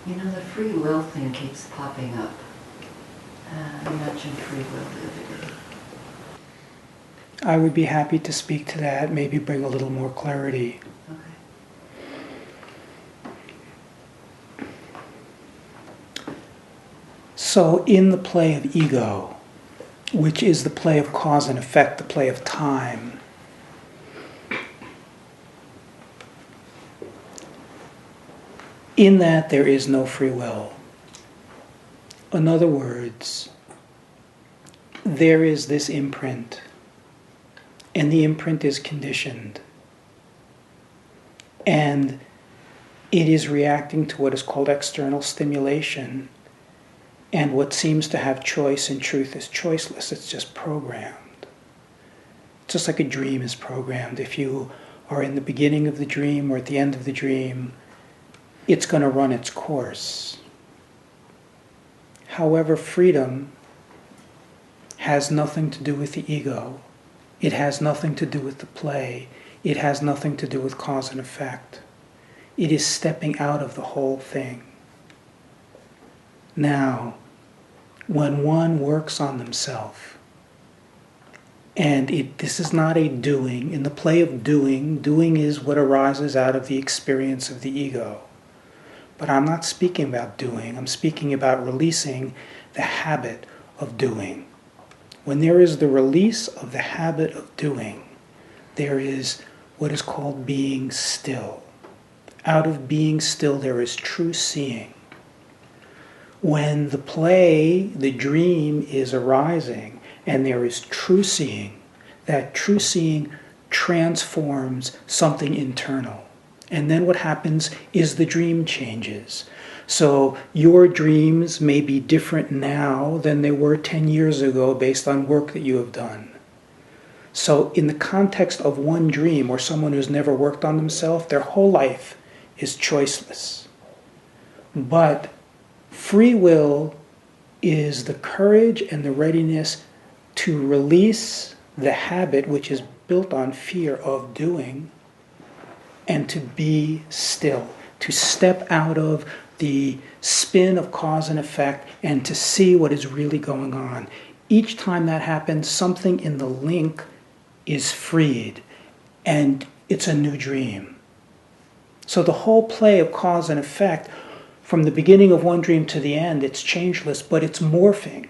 You know, the free will thing keeps popping up. You mentioned free will the other day. I would be happy to speak to that, maybe bring a little more clarity. Okay. So in the play of ego, which is the play of cause and effect, the play of time, in that there is no free will. In other words, there is this imprint, and the imprint is conditioned. And it is reacting to what is called external stimulation, and what seems to have choice in truth is choiceless, it's just programmed. Just like a dream is programmed. If you are in the beginning of the dream or at the end of the dream, it's going to run its course. However, freedom has nothing to do with the ego. It has nothing to do with the play. It has nothing to do with cause and effect. It is stepping out of the whole thing. Now, when one works on themselves, and this is not a doing. In the play of doing is what arises out of the experience of the ego. But I'm not speaking about doing. I'm speaking about releasing the habit of doing. When there is the release of the habit of doing, there is what is called being still. Out of being still, there is true seeing. When the play, the dream is arising, and there is true seeing, that true seeing transforms something internal. And then what happens is the dream changes. So your dreams may be different now than they were 10 years ago based on work that you have done. So in the context of one dream, or someone who's never worked on themselves, their whole life is choiceless. But free will is the courage and the readiness to release the habit which is built on fear of doing, and to be still, to step out of the spin of cause and effect and to see what is really going on. Each time that happens, something in the link is freed, and it's a new dream. So the whole play of cause and effect, from the beginning of one dream to the end, it's changeless, but it's morphing.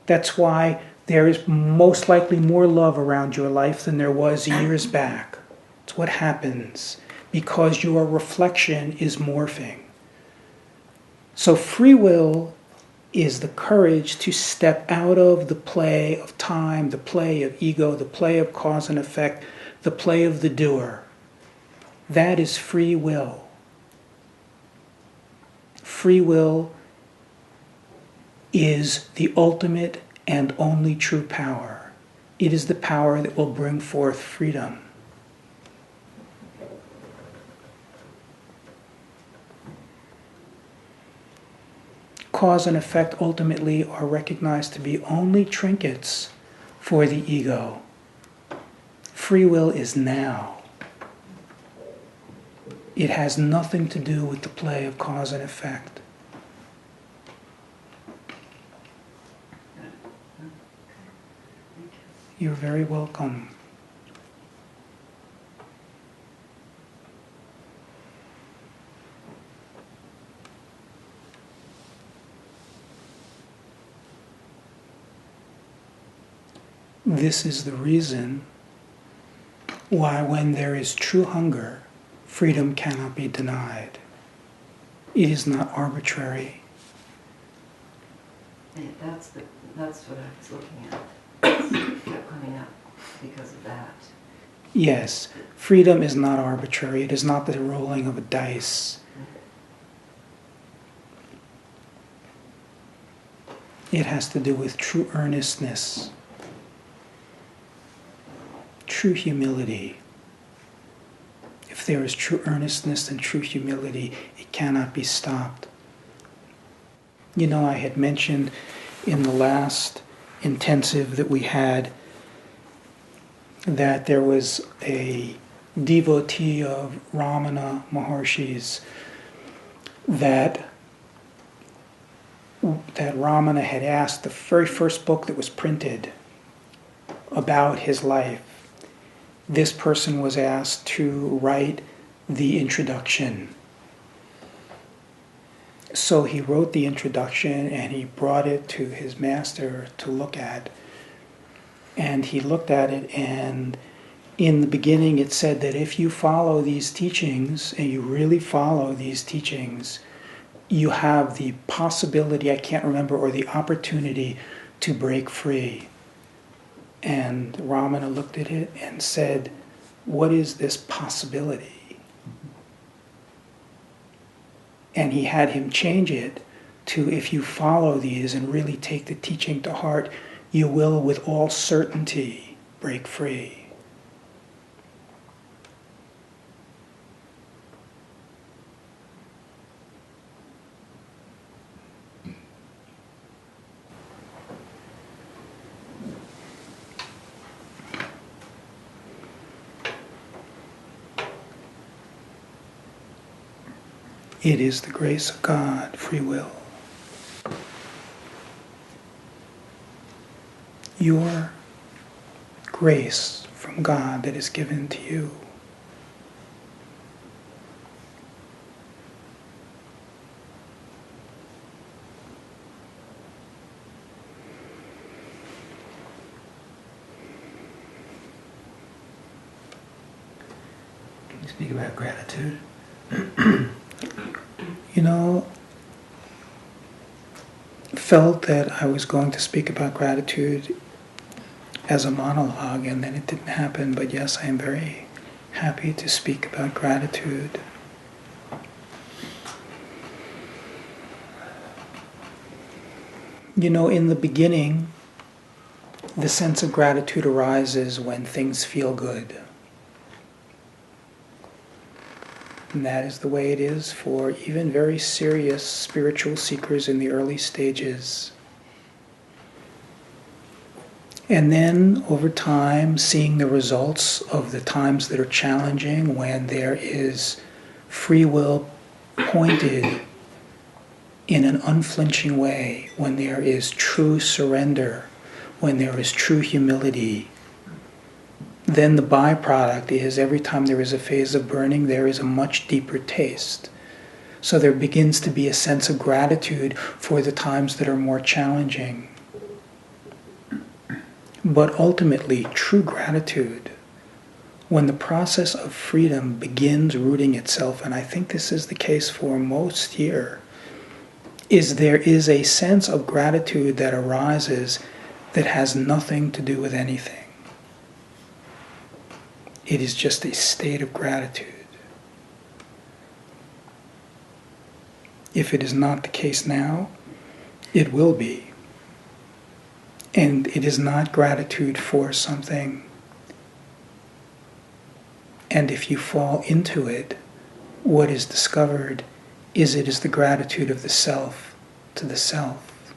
That's why there is most likely more love around your life than there was years back. It's what happens because your reflection is morphing. So free will is the courage to step out of the play of time, the play of ego, the play of cause and effect, the play of the doer. That is free will. Free will is the ultimate and only true power. It is the power that will bring forth freedom. Cause and effect ultimately are recognized to be only trinkets for the ego. Free will is now. It has nothing to do with the play of cause and effect. You're very welcome. This is the reason why when there is true hunger, freedom cannot be denied. It is not arbitrary. That's what I was looking at. It kept coming up because of that. Yes, freedom is not arbitrary. It is not the rolling of a dice. It has to do with true earnestness, true humility. If there is true earnestness and true humility, it cannot be stopped. You know, I had mentioned in the last intensive that we had that there was a devotee of Ramana Maharshi's that that Ramana had asked, the very first book that was printed about his life, this person was asked to write the introduction. So he wrote the introduction and he brought it to his master to look at. And he looked at it, and in the beginning it said that if you follow these teachings, and you really follow these teachings, you have the possibility, I can't remember, or the opportunity to break free. And Ramana looked at it and said, what is this possibility? And he had him change it to, if you follow these and really take the teaching to heart, you will with all certainty break free. It is the grace of God, free will. Your grace from God that is given to you. Can you speak about gratitude? You know, felt that I was going to speak about gratitude as a monologue, and then it didn't happen. But yes, I am very happy to speak about gratitude. You know, in the beginning, the sense of gratitude arises when things feel good. And that is the way it is for even very serious spiritual seekers in the early stages. And then, over time, seeing the results of the times that are challenging, when there is free will pointed in an unflinching way, when there is true surrender, when there is true humility, then the byproduct is every time there is a phase of burning, there is a much deeper taste. So there begins to be a sense of gratitude for the times that are more challenging. But ultimately, true gratitude, when the process of freedom begins rooting itself, and I think this is the case for most here, is there is a sense of gratitude that arises that has nothing to do with anything. It is just a state of gratitude. If it is not the case now, it will be. And it is not gratitude for something. And if you fall into it, what is discovered is it is the gratitude of the self to the self.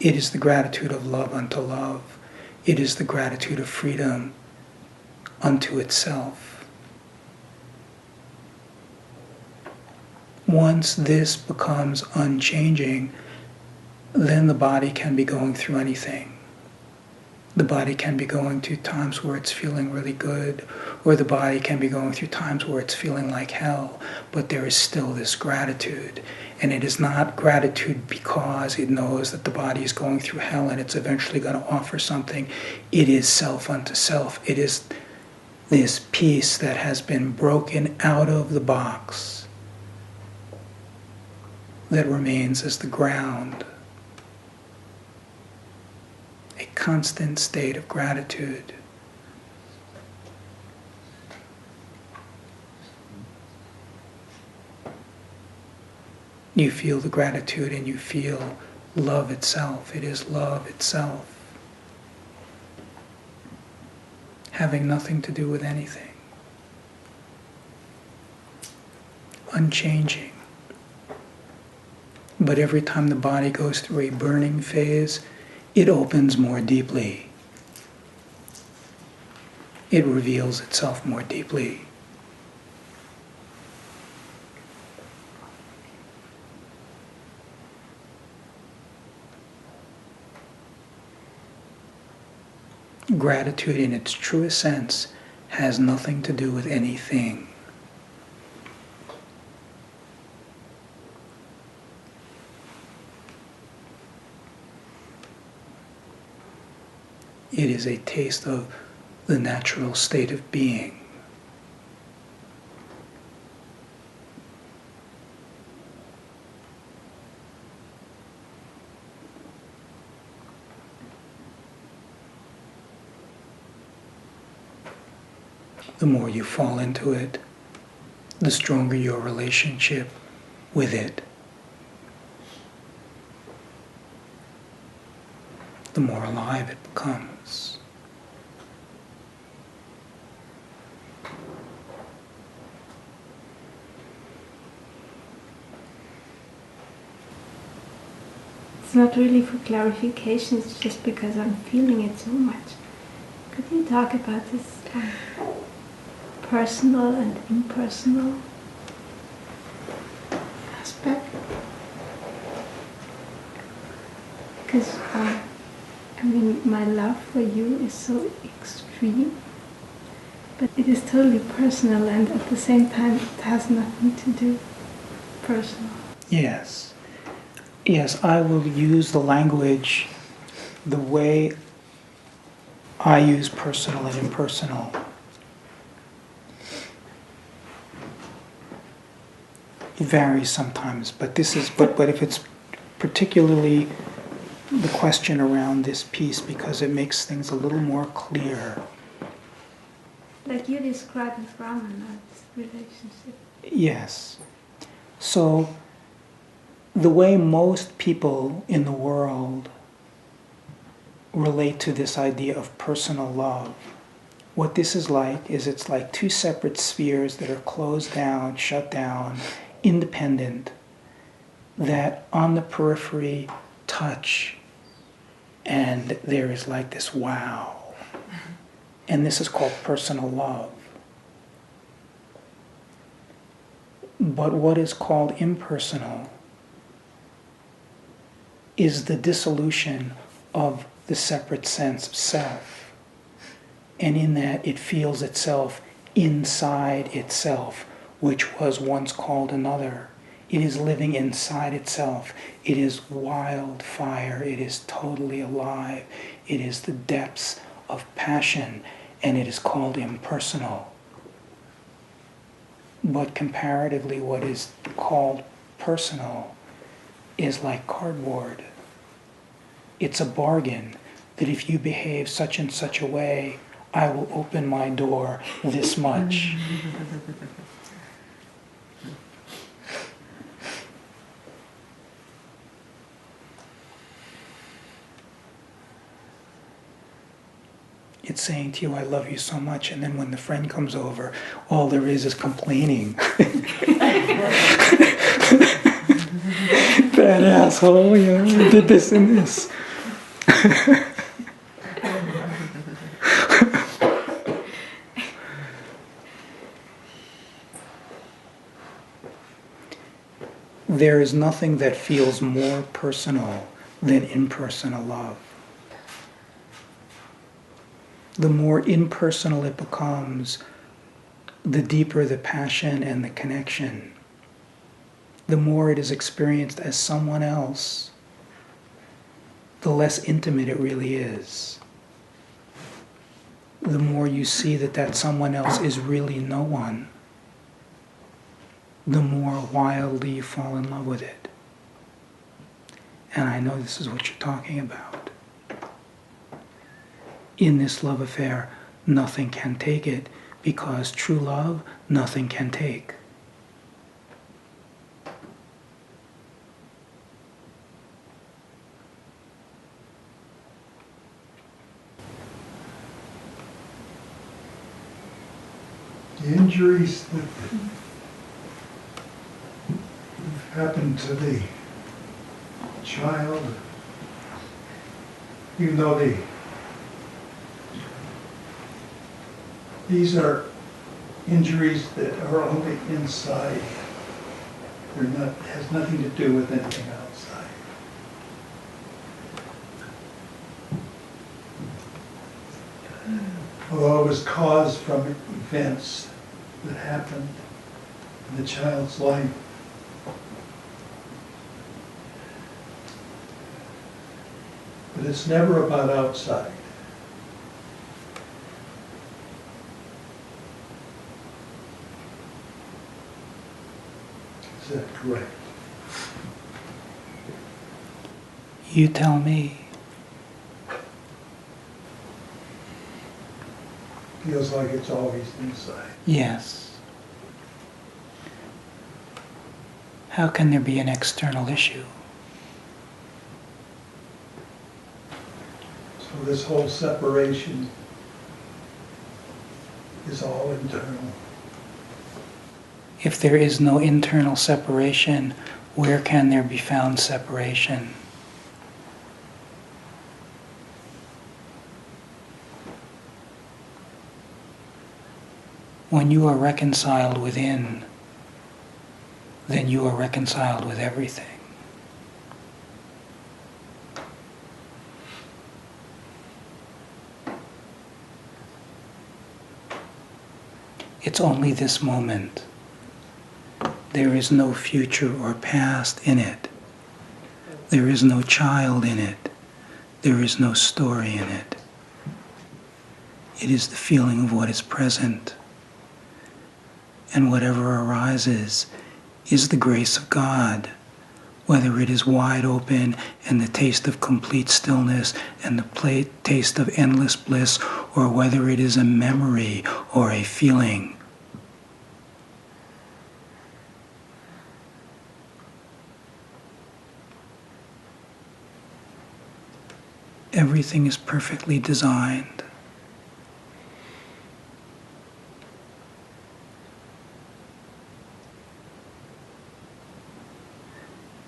It is the gratitude of love unto love. It is the gratitude of freedom unto itself. Once this becomes unchanging, then the body can be going through anything. The body can be going through times where it's feeling really good, or the body can be going through times where it's feeling like hell, but there is still this gratitude. And it is not gratitude because it knows that the body is going through hell and it's eventually going to offer something. It is self unto self. It is this piece that has been broken out of the box that remains as the ground. A constant state of gratitude. You feel the gratitude and you feel love itself. It is love itself. Having nothing to do with anything. Unchanging. But every time the body goes through a burning phase, it opens more deeply. It reveals itself more deeply. Gratitude in its truest sense has nothing to do with anything. It is a taste of the natural state of being. The more you fall into it, the stronger your relationship with it. The more alive it becomes. It's not really for clarification, it's just because I'm feeling it so much. Could you talk about this personal and impersonal aspect? Because my love for you is so extreme, but it is totally personal, and at the same time it has nothing to do personal. Yes. Yes, I will use the language the way I use personal and impersonal. It varies sometimes, but if it's particularly the question around this piece, because it makes things a little more clear. Like you described with Brahmana's relationship. Yes. So, the way most people in the world relate to this idea of personal love, what this is like is it's like two separate spheres that are closed down, shut down, independent, that on the periphery touch, and there is like this wow. And this is called personal love. But what is called impersonal is the dissolution of the separate sense of self. And in that it feels itself inside itself, which was once called another. It is living inside itself. It is wildfire. It is totally alive. It is the depths of passion, and it is called impersonal. But comparatively, what is called personal is like cardboard. It's a bargain that if you behave such and such a way, I will open my door this much. It's saying to you, I love you so much, and then when the friend comes over, all there is complaining. That asshole, you know, he did this and this. There is nothing that feels more personal than impersonal love. The more impersonal it becomes, the deeper the passion and the connection. The more it is experienced as someone else, the less intimate it really is. The more you see that that someone else is really no one, the more wildly you fall in love with it. And I know this is what you're talking about. In this love affair, nothing can take it, because true love, nothing can take. The injuries that happened to the child, even though these are injuries that are only inside. They're not, has nothing to do with anything outside. Although it was caused from events that happened in the child's life. But it's never about outside. Is that correct? You tell me. Feels like it's always inside. Yes. How can there be an external issue? So this whole separation is all internal. If there is no internal separation, where can there be found separation? When you are reconciled within, then you are reconciled with everything. It's only this moment. There is no future or past in it. There is no child in it. There is no story in it. It is the feeling of what is present. And whatever arises is the grace of God, whether it is wide open and the taste of complete stillness and the taste of endless bliss, or whether it is a memory or a feeling. Everything is perfectly designed.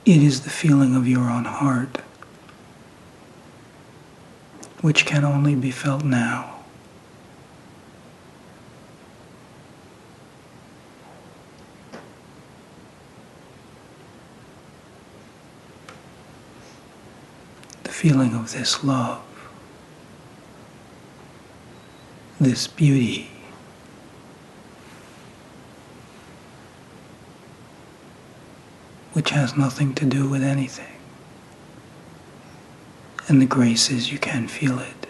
It is the feeling of your own heart, which can only be felt now. The feeling of this love, this beauty, which has nothing to do with anything. And the grace is you can feel it.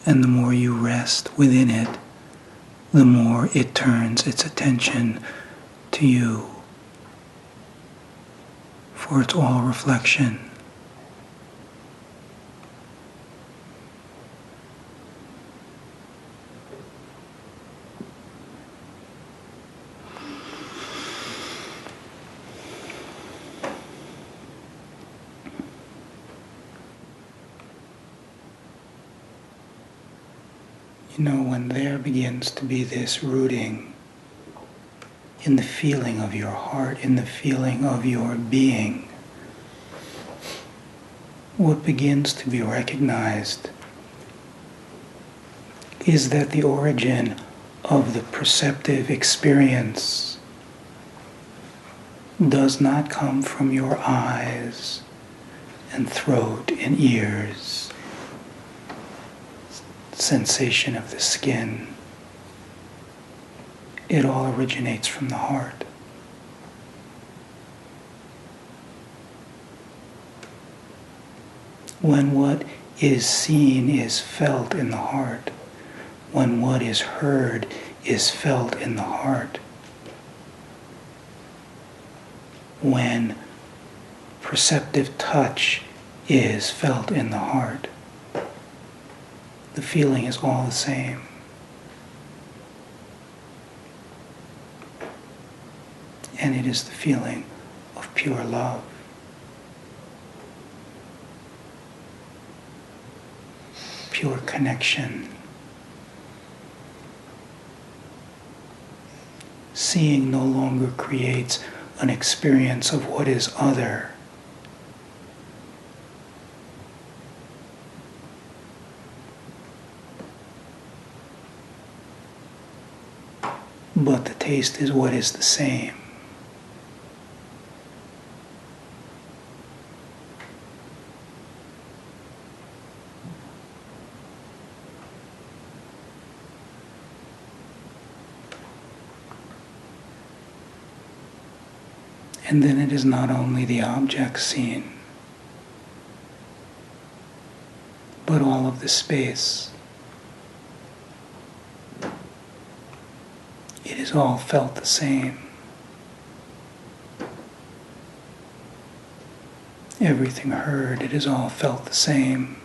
And the more you rest within it, the more it turns its attention to you. For it's all reflection. You know, when there begins to be this rooting in the feeling of your heart, in the feeling of your being, what begins to be recognized is that the origin of the perceptive experience does not come from your eyes and throat and ears, sensation of the skin. It all originates from the heart. When what is seen is felt in the heart, when what is heard is felt in the heart, when perceptive touch is felt in the heart, the feeling is all the same. And it is the feeling of pure love. Pure connection. Seeing no longer creates an experience of what is other. But the taste is what is the same. And then it is not only the object seen, but all of the space. It is all felt the same. Everything heard, it is all felt the same.